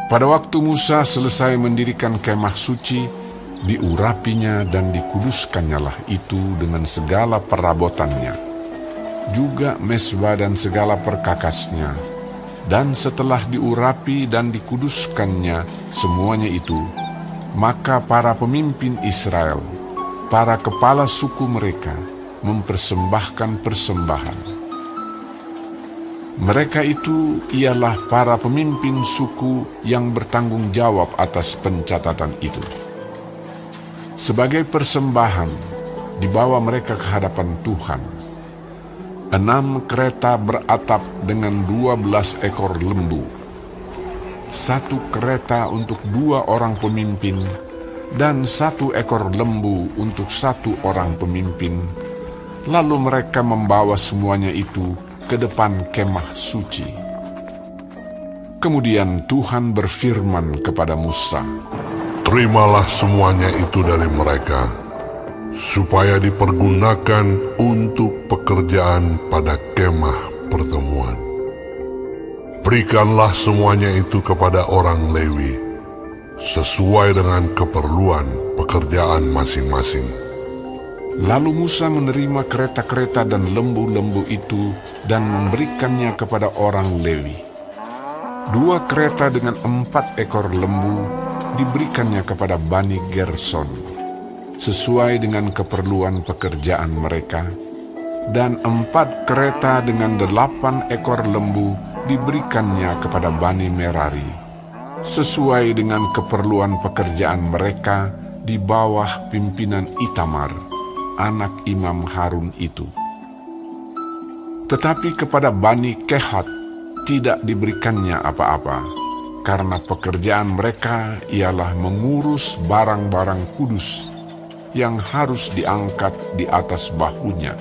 Pada waktu Musa selesai mendirikan kemah suci, diurapinya dan dikuduskannya itu dengan segala perabotannya, juga mezbah dan segala perkakasnya. Dan setelah diurapi dan dikuduskannya semuanya itu, maka para pemimpin Israel, para kepala suku mereka, mempersembahkan persembahan. Mereka itu ialah para pemimpin suku yang bertanggung jawab atas pencatatan itu. Sebagai persembahan, dibawa mereka ke hadapan Tuhan 6 kereta beratap dengan 12 ekor lembu, 1 kereta untuk 2 orang pemimpin, dan 1 ekor lembu untuk 1 orang pemimpin. Lalu mereka membawa semuanya itu ke depan kemah suci. Kemudian Tuhan berfirman kepada Musa, "Terimalah semuanya itu dari mereka, supaya dipergunakan untuk pekerjaan pada kemah pertemuan. Berikanlah semuanya itu kepada orang Lewi, sesuai dengan keperluan pekerjaan masing-masing." Lalu Musa menerima kereta-kereta dan lembu-lembu itu dan memberikannya kepada orang Lewi. 2 kereta dengan 4 ekor lembu diberikannya kepada Bani Gerson, sesuai dengan keperluan pekerjaan mereka, dan 4 kereta dengan 8 ekor lembu diberikannya kepada Bani Merari, sesuai dengan keperluan pekerjaan mereka di bawah pimpinan Itamar, anak Imam Harun itu. Tetapi kepada Bani Kehat tidak diberikannya apa-apa, karena pekerjaan mereka ialah mengurus barang-barang kudus yang harus diangkat di atas bahunya.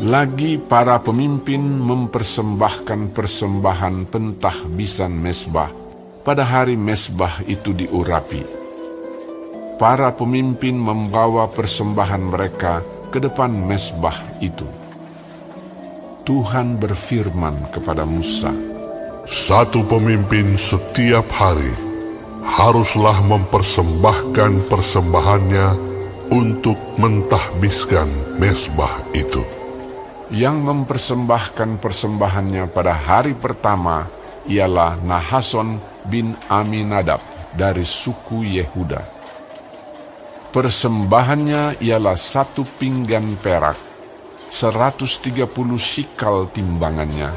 Lagi para pemimpin mempersembahkan persembahan pentahbisan mezbah pada hari mezbah itu diurapi. Para pemimpin membawa persembahan mereka ke depan mezbah itu. Tuhan berfirman kepada Musa, "Satu pemimpin setiap hari haruslah mempersembahkan persembahannya untuk mentahbiskan mezbah itu." Yang mempersembahkan persembahannya pada hari pertama ialah Nahason bin Aminadab dari suku Yehuda. Persembahannya ialah 1 pinggan perak, 130 shikal timbangannya,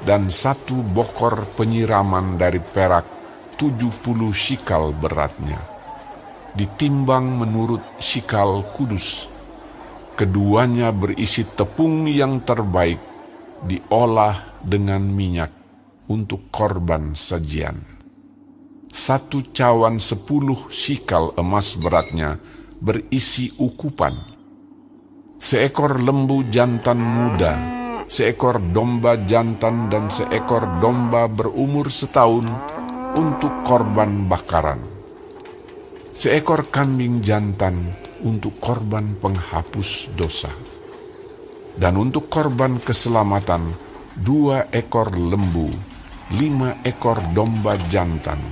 dan 1 bokor penyiraman dari perak, 70 shikal beratnya, ditimbang menurut shikal kudus. Keduanya berisi tepung yang terbaik, diolah dengan minyak untuk korban sajian. 1 cawan 10 shikal emas beratnya berisi ukupan. 1 ekor lembu jantan muda, 1 ekor domba jantan dan 1 ekor domba berumur setahun untuk korban bakaran. 1 ekor kambing jantan untuk korban penghapus dosa. Dan untuk korban keselamatan 2 ekor lembu, 5 ekor domba jantan,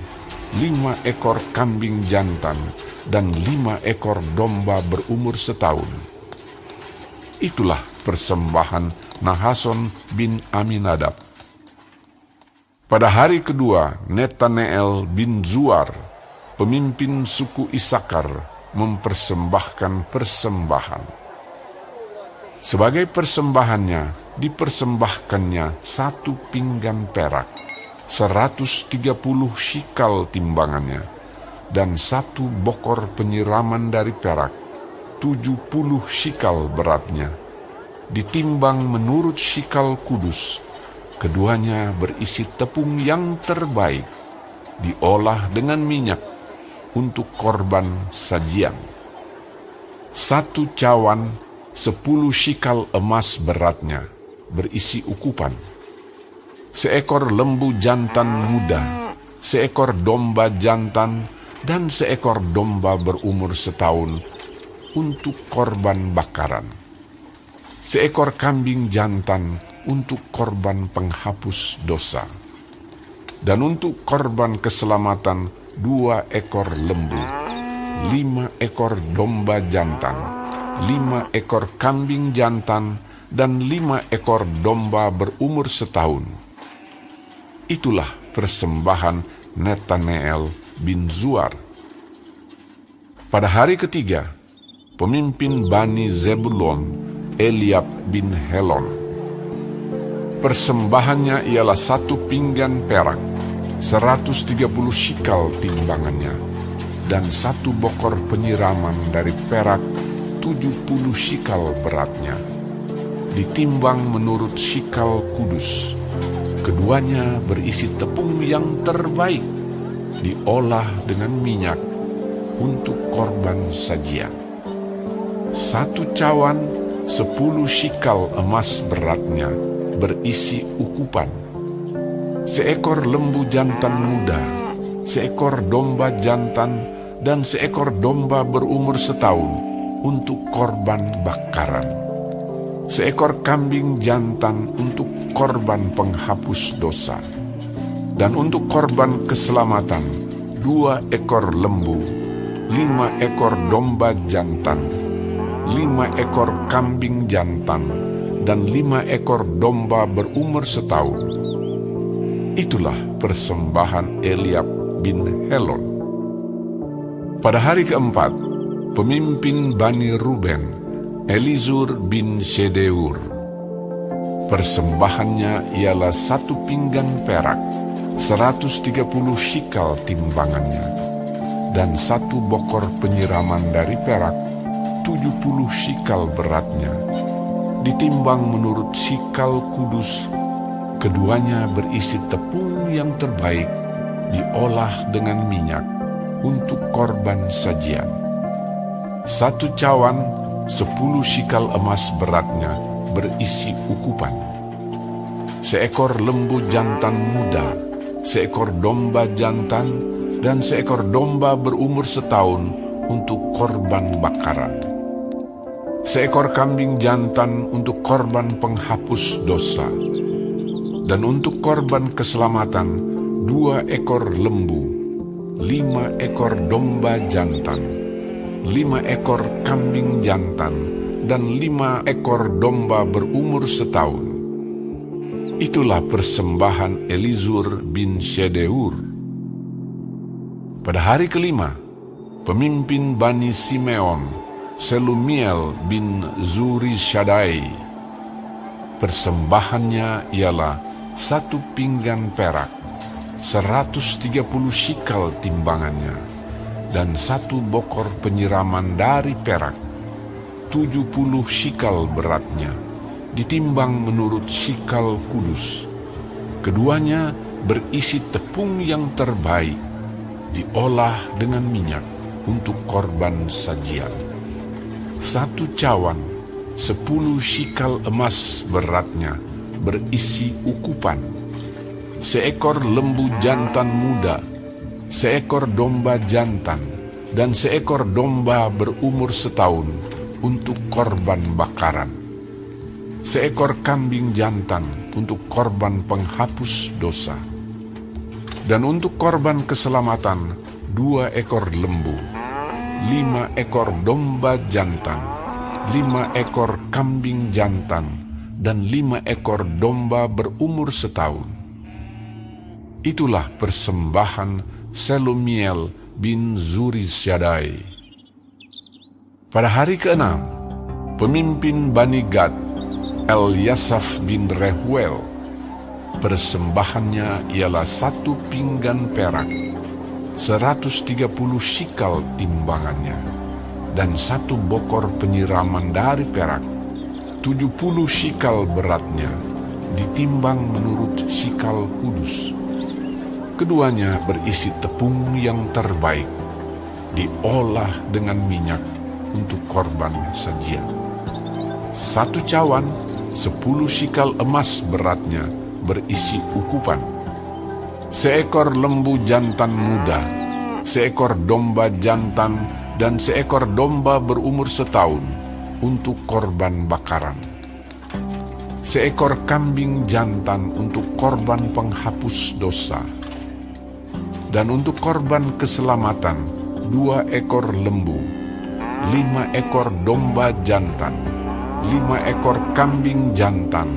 5 ekor kambing jantan, dan 5 ekor domba berumur setahun. Itulah persembahan Nahason bin Aminadab. Pada hari kedua, Netaneel bin Zuar, pemimpin suku Isakar, mempersembahkan persembahan. Sebagai persembahannya, dipersembahkannya 1 pinggan perak, 130 shikal timbangannya, dan 1 bokor penyiraman dari perak, 70 shikal beratnya, ditimbang menurut shikal kudus. Keduanya berisi tepung yang terbaik, diolah dengan minyak untuk korban sajian. 1 cawan 10 shikal emas beratnya, berisi ukupan. 1 ekor lembu jantan muda, 1 ekor domba jantan, dan 1 ekor domba berumur setahun untuk korban bakaran. 1 ekor kambing jantan untuk korban penghapus dosa. Dan untuk korban keselamatan 2 ekor lembu, 5 ekor domba jantan, 5 ekor kambing jantan, dan 5 ekor domba berumur setahun. Itulah persembahan Netaneel bin Zuar. Pada hari ketiga, pemimpin Bani Zebulon, Eliab bin Helon. Persembahannya ialah 1 pinggan perak, 130 shikal timbangannya, dan 1 bokor penyiraman dari perak, 70 shikal beratnya. Ditimbang menurut shikal kudus. Keduanya berisi tepung yang terbaik, diolah dengan minyak untuk korban sajian. 1 cawan 10 shikal emas beratnya, berisi ukupan. 1 ekor lembu jantan muda, 1 ekor domba jantan, dan 1 ekor domba berumur setahun untuk korban bakaran. 1 ekor kambing jantan untuk korban penghapus dosa. Dan untuk korban keselamatan 2 ekor lembu, 5 ekor domba jantan, 5 ekor kambing jantan, dan 5 ekor domba berumur setahun. Itulah persembahan Eliab bin Helon. Pada hari keempat, pemimpin Bani Ruben, Elizur bin Shedeur. Persembahannya ialah 1 pinggan perak, 130 shikal timbangannya, dan 1 bokor penyiraman dari perak, 70 shikal beratnya. Ditimbang menurut shikal kudus. Keduanya berisi tepung yang terbaik, diolah dengan minyak untuk korban sajian. 1 cawan 10 shikal emas beratnya, berisi ukupan. 1 ekor lembu jantan muda, 1 ekor domba jantan, dan 1 ekor domba berumur setahun untuk korban bakaran. 1 ekor kambing jantan untuk korban penghapus dosa. Dan untuk korban keselamatan 2 ekor lembu, 5 ekor domba jantan, 5 ekor kambing jantan, dan 5 ekor domba berumur setahun. Itulah persembahan Elizur bin Shedeur. Pada hari kelima, pemimpin Bani Simeon, Selumiel bin Zurishaddai. Persembahannya ialah 1 pinggan perak, 130 shikal timbangannya, dan 1 bokor penyiraman dari perak, 70 shikal beratnya, ditimbang menurut shikal kudus. Keduanya berisi tepung yang terbaik, diolah dengan minyak untuk korban sajian. 1 cawan 10 shikal emas beratnya, berisi ukupan. 1 ekor lembu jantan muda, 1 ekor domba jantan, dan 1 ekor domba berumur setahun untuk korban bakaran. 1 ekor kambing jantan untuk korban penghapus dosa. Dan untuk korban keselamatan 2 ekor lembu, 5 ekor domba jantan, 5 ekor kambing jantan, dan 5 ekor domba berumur setahun. Itulah persembahan Selumiel bin Zurishaddai. Pada hari ke-6, pemimpin Bani Gad, Elyasaf bin Rehuel. Persembahannya ialah 1 pinggan perak, 130 shikal timbangannya, dan 1 bokor penyiraman dari perak, 70 shikal beratnya, ditimbang menurut shikal kudus. Keduanya berisi tepung yang terbaik, diolah dengan minyak untuk korban sajian. 1 cawan 10 shikal emas beratnya, berisi ukupan. 1 ekor lembu jantan muda, 1 ekor domba jantan, dan 1 ekor domba berumur setahun untuk korban bakaran. 1 ekor kambing jantan untuk korban penghapus dosa. Dan untuk korban keselamatan 2 ekor lembu, 5 ekor domba jantan, 5 ekor kambing jantan,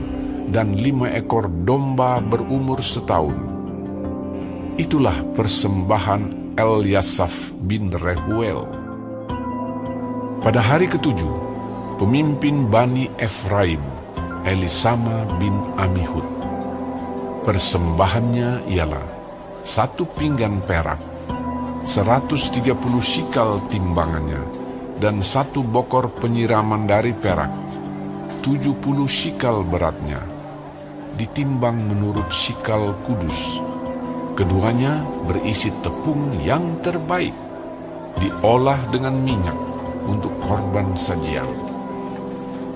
dan 5 ekor domba berumur setahun. Itulah persembahan Eliasaf bin Rehuel. Pada hari ketujuh, pemimpin Bani Efraim, Elisama bin Amihud. Persembahannya ialah 1 pinggan perak, 130 shikal timbangannya, dan 1 bokor penyiraman dari perak, 70 shikal beratnya, ditimbang menurut shikal kudus. Keduanya berisi tepung yang terbaik, diolah dengan minyak untuk korban sajian.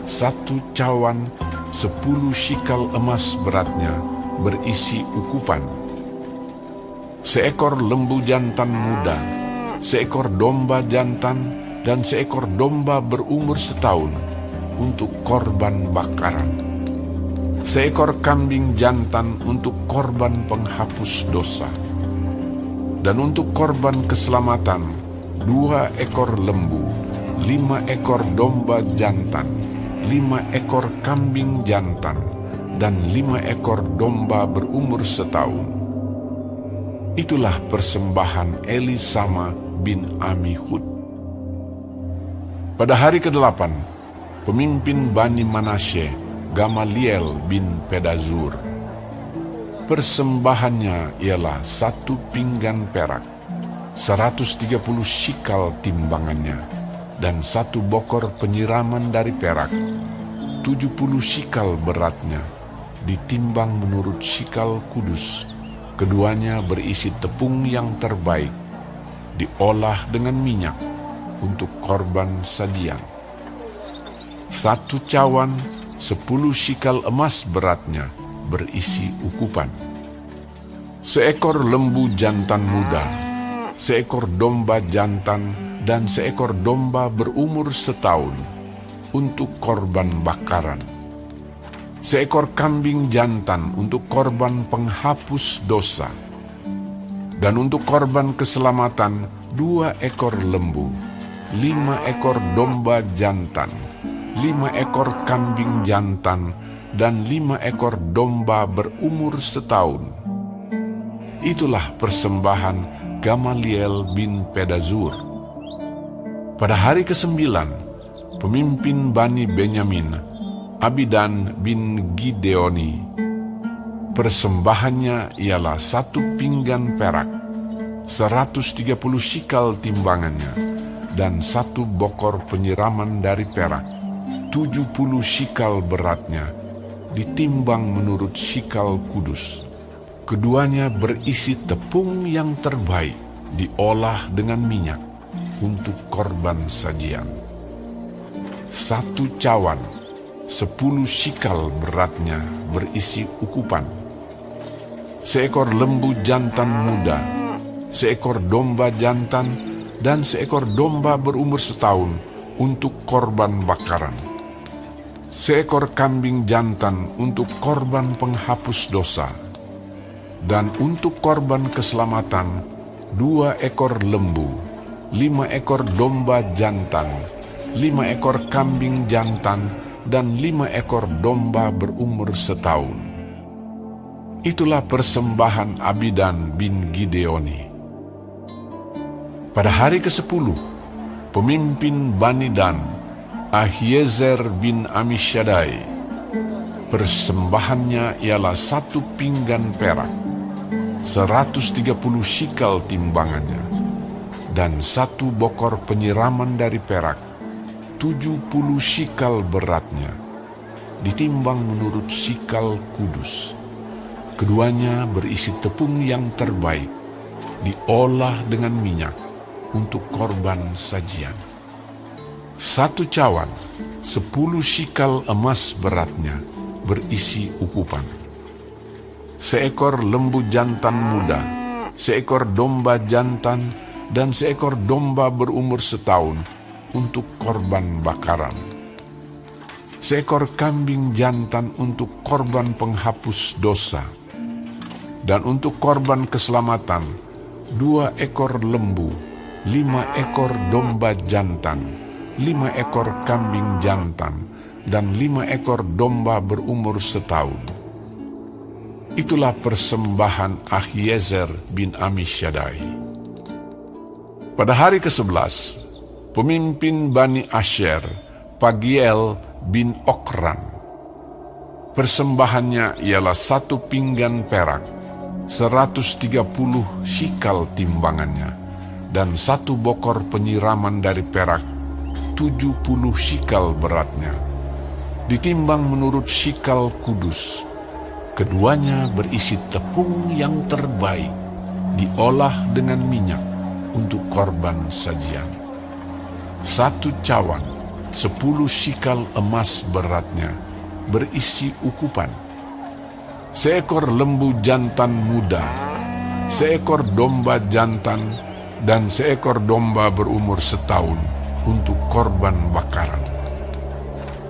1 cawan 10 shikal emas beratnya berisi ukupan. 1 ekor lembu jantan muda, 1 ekor domba jantan, dan 1 ekor domba berumur setahun untuk korban bakaran. 1 ekor kambing jantan untuk korban penghapus dosa. Dan untuk korban keselamatan 2 ekor lembu, 5 ekor domba jantan, 5 ekor kambing jantan, dan 5 ekor domba berumur setahun. Itulah persembahan Elisama bin Amihud. Pada hari ke-8, pemimpin Bani Manasye, Gamaliel bin Pedazur. Persembahannya ialah 1 pinggan perak, 130 shikal timbangannya, dan 1 bokor penyiraman dari perak, 70 shikal beratnya, ditimbang menurut shikal kudus. Keduanya berisi tepung yang terbaik, diolah dengan minyak untuk korban sajian. 1 cawan 10 shikal emas beratnya berisi ukupan. 1 ekor lembu jantan muda, 1 ekor domba jantan, dan 1 ekor domba berumur setahun untuk korban bakaran. 1 ekor kambing jantan untuk korban penghapus dosa. Dan untuk korban keselamatan 2 ekor lembu, 5 ekor domba jantan, 5 ekor kambing jantan, dan 5 ekor domba berumur setahun. Itulah persembahan Gamaliel bin Pedazur. Pada hari ke-9, pemimpin Bani Benyamin, Abidan bin Gideoni. Persembahannya ialah 1 pinggan perak, 130 shikal timbangannya, dan 1 bokor penyiraman dari perak, 70 shikal beratnya, ditimbang menurut shikal kudus. Keduanya berisi tepung yang terbaik, diolah dengan minyak untuk korban sajian. 1 cawan 10 shikal beratnya berisi ukupan. 1 ekor lembu jantan muda, 1 ekor domba jantan, dan 1 ekor domba berumur setahun untuk korban bakaran. 1 ekor kambing jantan untuk korban penghapus dosa. Dan untuk korban keselamatan 2 ekor lembu, 5 ekor domba jantan, 5 ekor kambing jantan, dan 5 ekor domba berumur setahun. Itulah persembahan Abidan bin Gideoni. Pada hari ke-10, pemimpin Bani Dan, Ahiezer bin Amishadai. Persembahannya ialah 1 pinggan perak, 130 shikal timbangannya, dan 1 bokor penyiraman dari perak, 70 shikal beratnya, ditimbang menurut shikal kudus. Keduanya berisi tepung yang terbaik, diolah dengan minyak untuk korban sajian. 1 cawan 10 shikal emas beratnya berisi ukupan. 1 ekor lembu jantan muda, 1 ekor domba jantan, dan 1 ekor domba berumur setahun untuk korban bakaran. 1 ekor kambing jantan untuk korban penghapus dosa. Dan untuk korban keselamatan 2 ekor lembu, 5 ekor domba jantan, 5 ekor kambing jantan, dan 5 ekor domba berumur setahun. Itulah persembahan Ahiezer bin Amisyaddai. Pada hari ke-11, pemimpin Bani Asher, Pagiel bin Okran. Persembahannya ialah 1 pinggan perak, 130 shikal timbangannya, dan 1 bokor penyiraman dari perak, 70 shikal beratnya, ditimbang menurut shikal kudus. Keduanya berisi tepung yang terbaik, diolah dengan minyak untuk korban sajian. 1 cawan, 10 shikal emas beratnya, berisi ukupan. 1 ekor lembu jantan muda, 1 ekor domba jantan, dan 1 ekor domba berumur setahun untuk korban bakaran.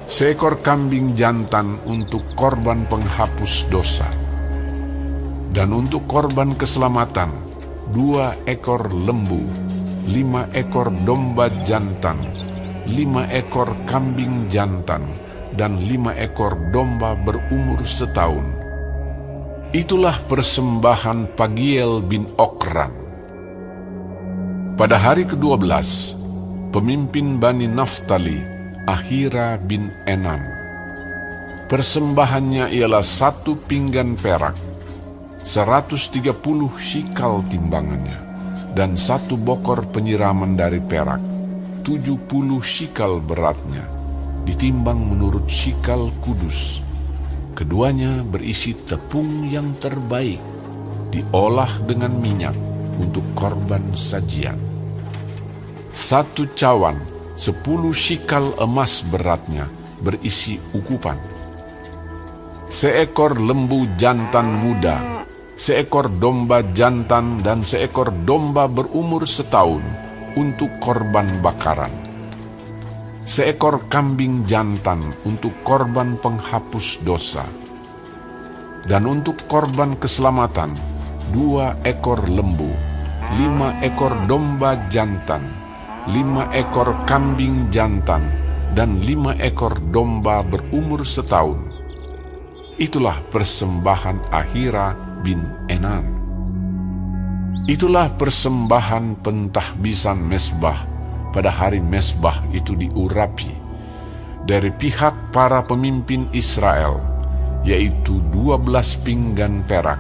1 ekor kambing jantan untuk korban penghapus dosa. Dan untuk korban keselamatan, 2 ekor lembu, 5 ekor domba jantan, 5 ekor kambing jantan, dan 5 ekor domba berumur setahun. Itulah persembahan Pagiel bin Okran. Pada hari ke-12, pemimpin Bani Naftali, Ahira bin Enan. Persembahannya ialah 1 pinggan perak, 130 shikal timbangannya, dan 1 bokor penyiraman dari perak, 70 shikal beratnya, ditimbang menurut shikal kudus. Keduanya berisi tepung yang terbaik, diolah dengan minyak untuk korban sajian. 1 cawan, 10 shikal emas beratnya, berisi ukupan. 1 ekor lembu jantan muda, 1 ekor domba jantan, dan 1 ekor domba berumur setahun untuk korban bakaran. 1 ekor kambing jantan untuk korban penghapus dosa. Dan untuk korban keselamatan, 2 ekor lembu, 5 ekor domba jantan, 5 ekor kambing jantan, dan 5 ekor domba berumur setahun. Itulah persembahan Ahira bin Enan. Itulah persembahan pentahbisan mesbah pada hari mesbah itu diurapi dari pihak para pemimpin Israel, yaitu 12 pinggan perak,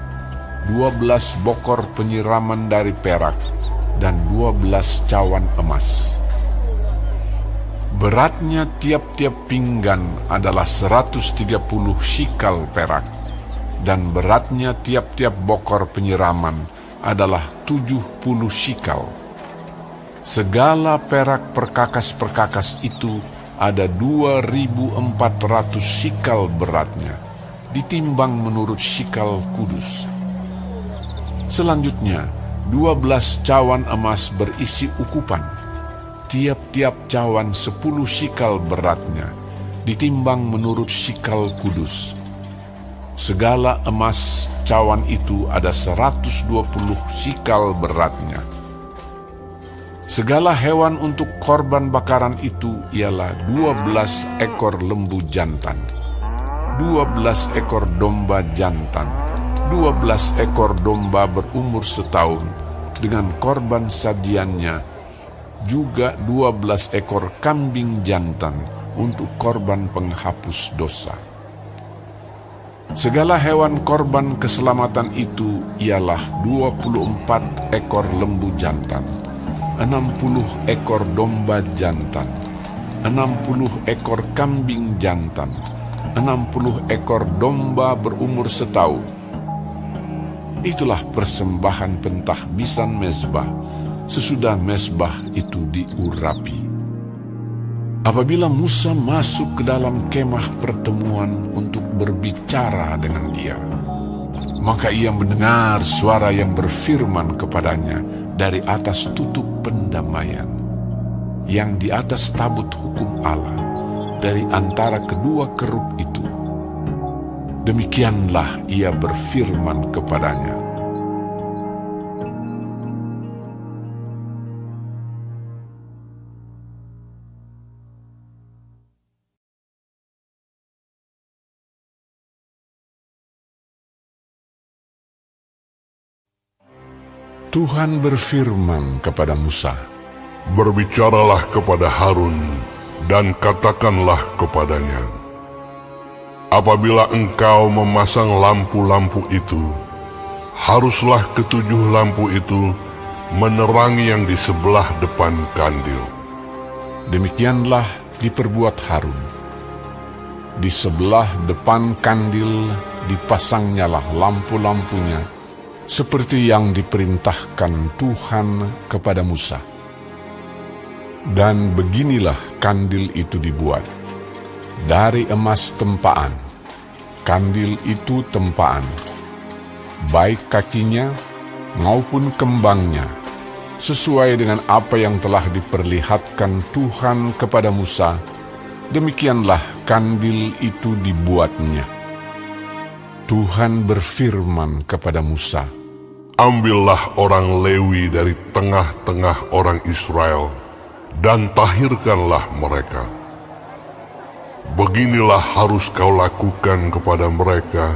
12 bokor penyiraman dari perak, dan 12 cawan emas. Beratnya tiap-tiap pinggan adalah 130 shikal perak, dan beratnya tiap-tiap bokor penyiraman adalah 70 shikal. Segala perak perkakas-perkakas itu ada 2.400 shikal beratnya, ditimbang menurut shikal kudus. Selanjutnya, 12 cawan emas berisi ukupan, tiap-tiap cawan 10 shikal beratnya, ditimbang menurut shikal kudus. Segala emas cawan itu ada 120 shikal beratnya. Segala hewan untuk korban bakaran itu ialah 12 ekor lembu jantan, 12 ekor domba jantan, 12 ekor domba berumur setahun dengan korban sajiannya, juga 12 ekor kambing jantan untuk korban penghapus dosa. Segala hewan korban keselamatan itu ialah 24 ekor lembu jantan, 60 ekor domba jantan, 60 ekor kambing jantan, 60 ekor domba berumur setahun. Itulah persembahan pentahbisan mezbah sesudah mezbah itu diurapi. Apabila Musa masuk ke dalam kemah pertemuan untuk berbicara dengan dia, maka ia mendengar suara yang berfirman kepadanya dari atas tutup pendamaian, yang di atas tabut hukum Allah, dari antara kedua kerub itu. Demikianlah ia berfirman kepadanya, Tuhan berfirman kepada Musa, "Berbicaralah kepada Harun dan katakanlah kepadanya, apabila engkau memasang lampu-lampu itu, haruslah ketujuh lampu itu menerangi yang di sebelah depan kandil." Demikianlah diperbuat Harun. Di sebelah depan kandil dipasangnyalah lampu-lampunya, seperti yang diperintahkan Tuhan kepada Musa. Dan beginilah kandil itu dibuat. Dari emas tempaan, kandil itu tempaan, baik kakinya maupun kembangnya, sesuai dengan apa yang telah diperlihatkan Tuhan kepada Musa, demikianlah kandil itu dibuatnya. Tuhan berfirman kepada Musa, "Ambillah orang Lewi dari tengah-tengah orang Israel dan tahirkanlah mereka. Beginilah harus kau lakukan kepada mereka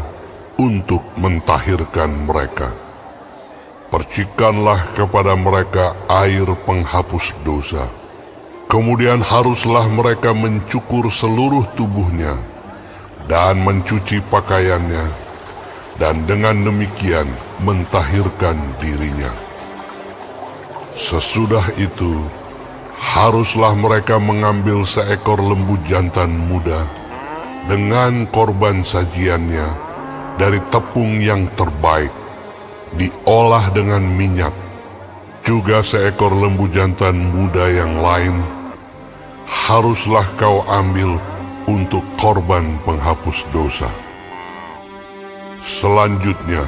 untuk mentahirkan mereka. Percikanlah kepada mereka air penghapus dosa. Kemudian haruslah mereka mencukur seluruh tubuhnya dan mencuci pakaiannya, dan dengan demikian mentahirkan dirinya. Sesudah itu, haruslah mereka mengambil seekor lembu jantan muda dengan korban sajiannya dari tepung yang terbaik, diolah dengan minyak, juga seekor lembu jantan muda yang lain haruslah kau ambil untuk korban penghapus dosa. Selanjutnya,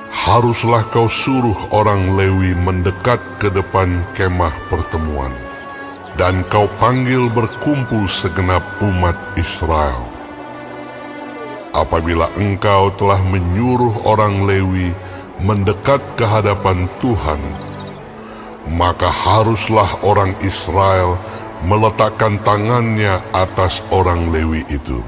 haruslah kau suruh orang Lewi mendekat ke depan kemah pertemuan, dan kau panggil berkumpul segenap umat Israel. Apabila engkau telah menyuruh orang Lewi mendekat ke hadapan Tuhan, maka haruslah orang Israel meletakkan tangannya atas orang Lewi itu.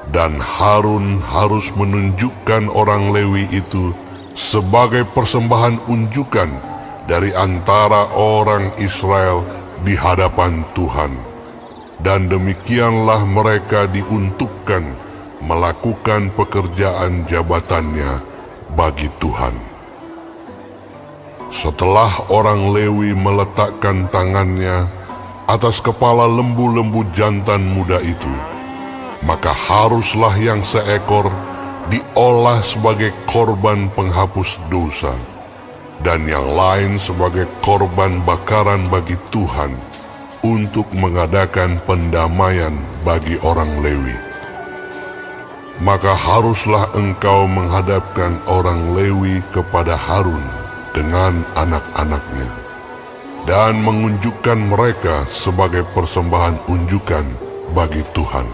Dan Harun harus menunjukkan orang Lewi itu sebagai persembahan unjukan dari antara orang Israel di hadapan Tuhan. Dan demikianlah mereka diuntukkan melakukan pekerjaan jabatannya bagi Tuhan. Setelah orang Lewi meletakkan tangannya atas kepala lembu-lembu jantan muda itu, maka haruslah yang seekor diolah sebagai korban penghapus dosa, dan yang lain sebagai korban bakaran bagi Tuhan untuk mengadakan pendamaian bagi orang Lewi. Maka haruslah engkau menghadapkan orang Lewi kepada Harun dengan anak-anaknya, dan mengunjukkan mereka sebagai persembahan unjukan bagi Tuhan.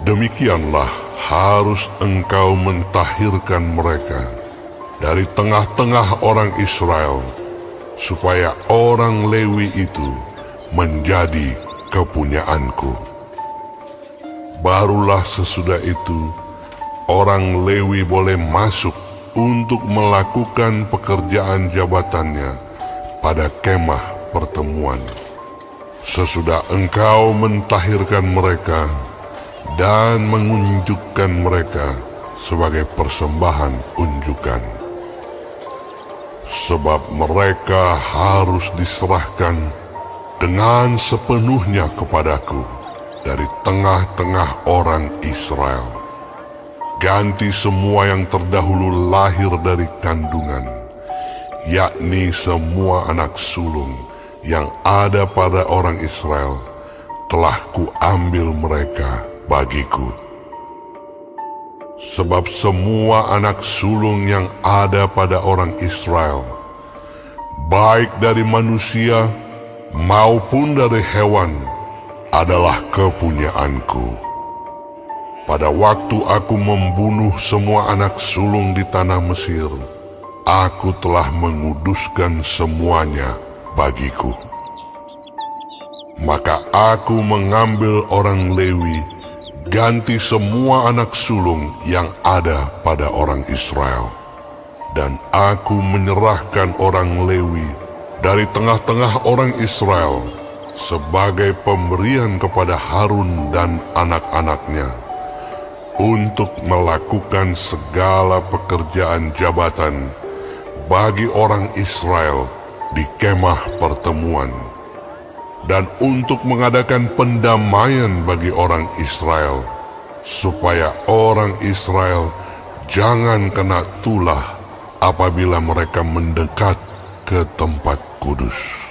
Demikianlah harus engkau mentahirkan mereka dari tengah-tengah orang Israel, supaya orang Lewi itu menjadi kepunyaanku. Barulah sesudah itu, orang Lewi boleh masuk untuk melakukan pekerjaan jabatannya pada kemah pertemuan. Sesudah engkau mentahirkan mereka dan mengunjukkan mereka sebagai persembahan unjukan. Sebab mereka harus diserahkan dengan sepenuhnya kepadaku dari tengah-tengah orang Israel. Ganti semua yang terdahulu lahir dari kandungan, yakni semua anak sulung yang ada pada orang Israel, telah kuambil mereka bagiku. Sebab semua anak sulung yang ada pada orang Israel, baik dari manusia maupun dari hewan, adalah kepunyaanku. Pada waktu aku membunuh semua anak sulung di tanah Mesir, aku telah menguduskan semuanya bagiku. Maka aku mengambil orang Lewi, ganti semua anak sulung yang ada pada orang Israel, dan aku menyerahkan orang Lewi dari tengah-tengah orang Israel sebagai pemberian kepada Harun dan anak-anaknya untuk melakukan segala pekerjaan jabatan bagi orang Israel di kemah pertemuan, dan untuk mengadakan pendamaian bagi orang Israel, supaya orang Israel jangan kena tulah apabila mereka mendekat ke tempat kudus.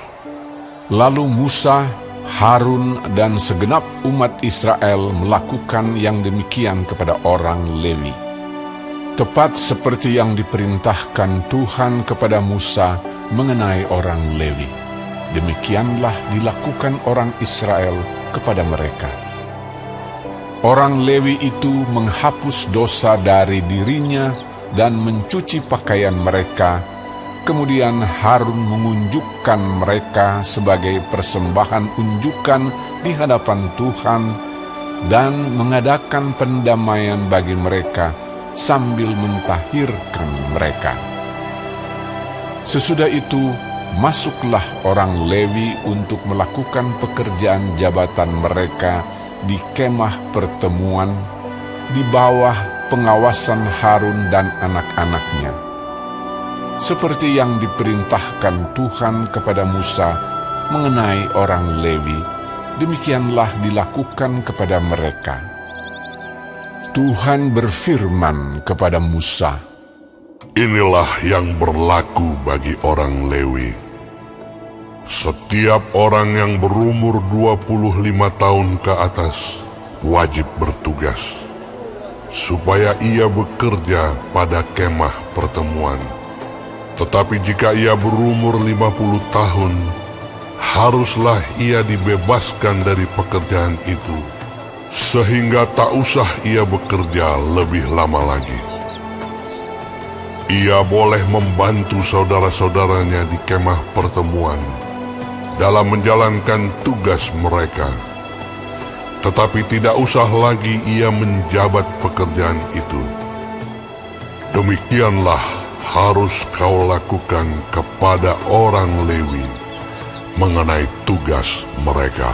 Lalu Musa, Harun, dan segenap umat Israel melakukan yang demikian kepada orang Lewi. Tepat seperti yang diperintahkan Tuhan kepada Musa mengenai orang Lewi. Demikianlah dilakukan orang Israel kepada mereka. Orang Lewi itu menghapus dosa dari dirinya dan mencuci pakaian mereka. Kemudian Harun mengunjukkan mereka sebagai persembahan unjukan di hadapan Tuhan dan mengadakan pendamaian bagi mereka sambil mentahirkan mereka. Sesudah itu, masuklah orang Lewi untuk melakukan pekerjaan jabatan mereka di kemah pertemuan di bawah pengawasan Harun dan anak-anaknya. Seperti yang diperintahkan Tuhan kepada Musa mengenai orang Lewi, demikianlah dilakukan kepada mereka. Tuhan berfirman kepada Musa, Inilah yang berlaku bagi orang Lewi. Setiap orang yang berumur 25 tahun ke atas wajib bertugas, supaya ia bekerja pada kemah pertemuan. Tetapi jika ia berumur 50 tahun, haruslah ia dibebaskan dari pekerjaan itu, sehingga tak usah ia bekerja lebih lama lagi. Ia boleh membantu saudara-saudaranya di kemah pertemuan dalam menjalankan tugas mereka, tetapi tidak usah lagi ia menjabat pekerjaan itu. Demikianlah harus kau lakukan kepada orang Lewi mengenai tugas mereka.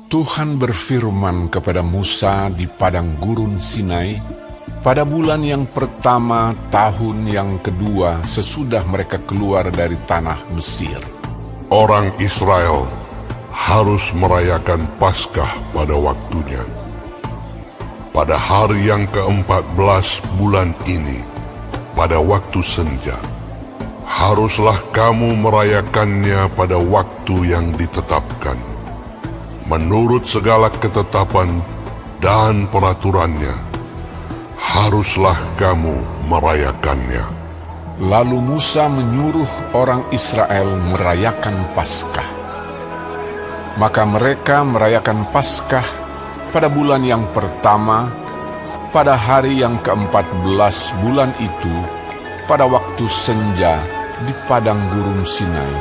Tuhan berfirman kepada Musa di padang gurun Sinai pada bulan yang pertama tahun yang kedua sesudah mereka keluar dari tanah Mesir. Orang Israel harus merayakan Paskah pada waktunya. Pada hari yang ke-14 bulan ini, pada waktu senja, haruslah kamu merayakannya pada waktu yang ditetapkan, menurut segala ketetapan dan peraturannya. Haruslah kamu merayakannya. Lalu Musa menyuruh orang Israel merayakan Paskah. Maka mereka merayakan Paskah pada bulan yang pertama, pada hari yang ke-14 bulan itu, pada waktu senja di padang gurun Sinai,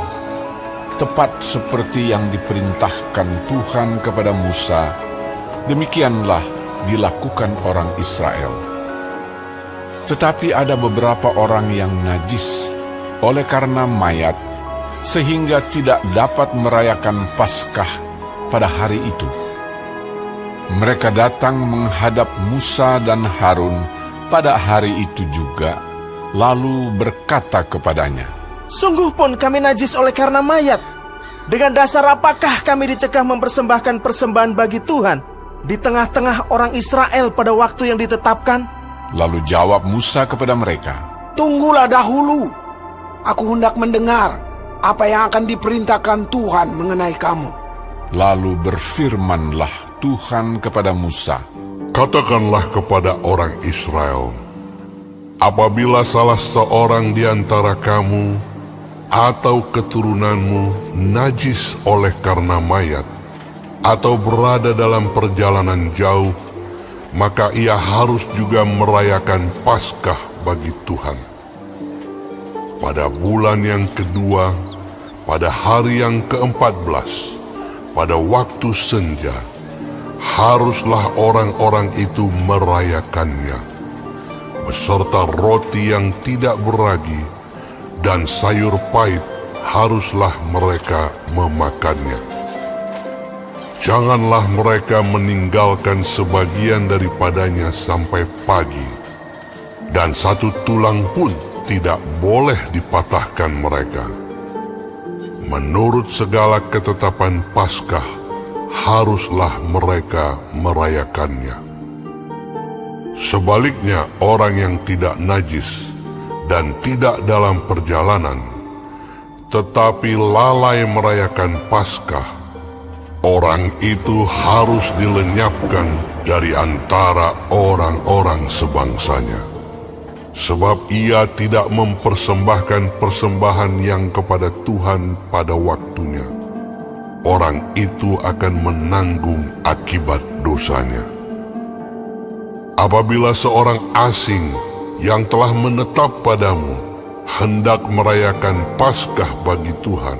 tepat seperti yang diperintahkan Tuhan kepada Musa. Demikianlah dilakukan orang Israel. Tetapi ada beberapa orang yang najis oleh karena mayat, sehingga tidak dapat merayakan Paskah pada hari itu. Mereka datang menghadap Musa dan Harun pada hari itu juga, lalu berkata kepadanya, Sungguh pun kami najis oleh karena mayat. Dengan dasar apakah kami dicegah mempersembahkan persembahan bagi Tuhan di tengah-tengah orang Israel pada waktu yang ditetapkan? Lalu jawab Musa kepada mereka, Tunggulah dahulu, aku hendak mendengar apa yang akan diperintahkan Tuhan mengenai kamu. Lalu berfirmanlah Tuhan kepada Musa, Katakanlah kepada orang Israel, apabila salah seorang di antara kamu atau keturunanmu najis oleh karena mayat, atau berada dalam perjalanan jauh, maka ia harus juga merayakan Paskah bagi Tuhan. Pada bulan yang kedua, pada hari yang ke-14, pada waktu senja, haruslah orang-orang itu merayakannya, beserta roti yang tidak beragi dan sayur pahit haruslah mereka memakannya. Janganlah mereka meninggalkan sebagian daripadanya sampai pagi, dan satu tulang pun tidak boleh dipatahkan mereka. Menurut segala ketetapan Paskah, haruslah mereka merayakannya. Sebaliknya, orang yang tidak najis dan tidak dalam perjalanan, tetapi lalai merayakan Paskah, orang itu harus dilenyapkan dari antara orang-orang sebangsanya. Sebab ia tidak mempersembahkan persembahan yang kepada Tuhan pada waktunya. Orang itu akan menanggung akibat dosanya. Apabila seorang asing yang telah menetap padamu hendak merayakan Paskah bagi Tuhan,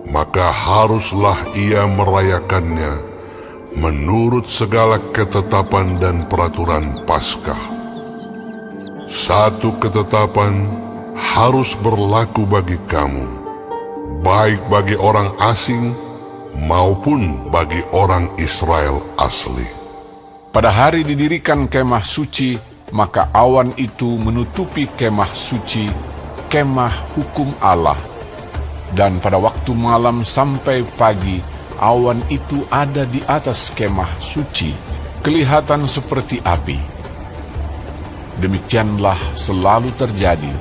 maka haruslah ia merayakannya menurut segala ketetapan dan peraturan Paskah. Satu ketetapan harus berlaku bagi kamu, baik bagi orang asing maupun bagi orang Israel asli. Pada hari didirikan kemah suci, maka awan itu menutupi kemah suci, kemah hukum Allah. Dan pada waktu malam sampai pagi, awan itu ada di atas kemah suci, kelihatan seperti api. Demikianlah selalu terjadi.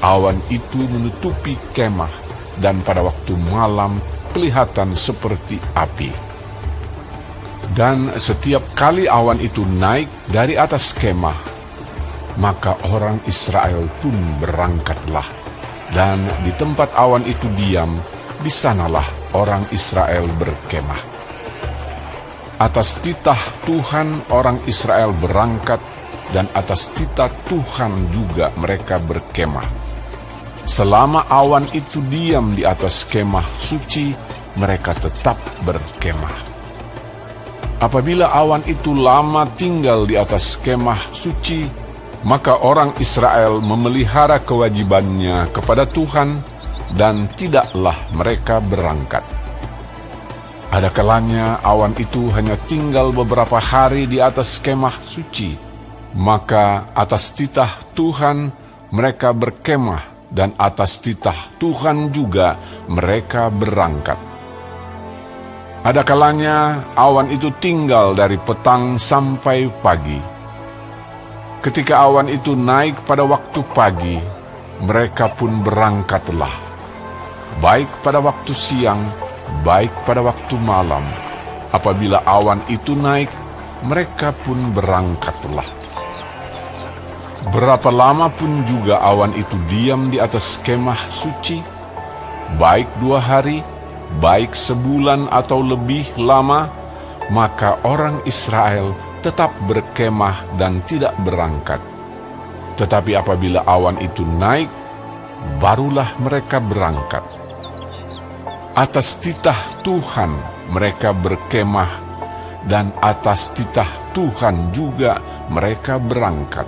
Awan itu menutupi kemah, dan pada waktu malam kelihatan seperti api. Dan setiap kali awan itu naik dari atas kemah, maka orang Israel pun berangkatlah. Dan di tempat awan itu diam, di sanalah orang Israel berkemah. Atas titah Tuhan orang Israel berangkat, dan atas titah Tuhan juga mereka berkemah. Selama awan itu diam di atas kemah suci, mereka tetap berkemah. Apabila awan itu lama tinggal di atas kemah suci, maka orang Israel memelihara kewajibannya kepada Tuhan, dan tidaklah mereka berangkat. Ada kalanya awan itu hanya tinggal beberapa hari di atas kemah suci, maka atas titah Tuhan mereka berkemah, dan atas titah Tuhan juga mereka berangkat. Ada kalanya awan itu tinggal dari petang sampai pagi. Ketika awan itu naik pada waktu pagi, mereka pun berangkatlah, baik pada waktu siang, baik pada waktu malam. Apabila awan itu naik, mereka pun berangkatlah. Berapa lama pun juga awan itu diam di atas kemah suci, baik 2 hari, baik sebulan atau lebih lama, maka orang Israel tetap berkemah dan tidak berangkat. Tetapi apabila awan itu naik, barulah mereka berangkat. Atas titah Tuhan mereka berkemah, dan atas titah Tuhan juga mereka berangkat.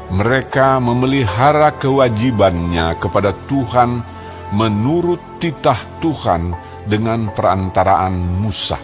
Mereka memelihara kewajibannya kepada Tuhan menurut titah Tuhan dengan perantaraan Musa.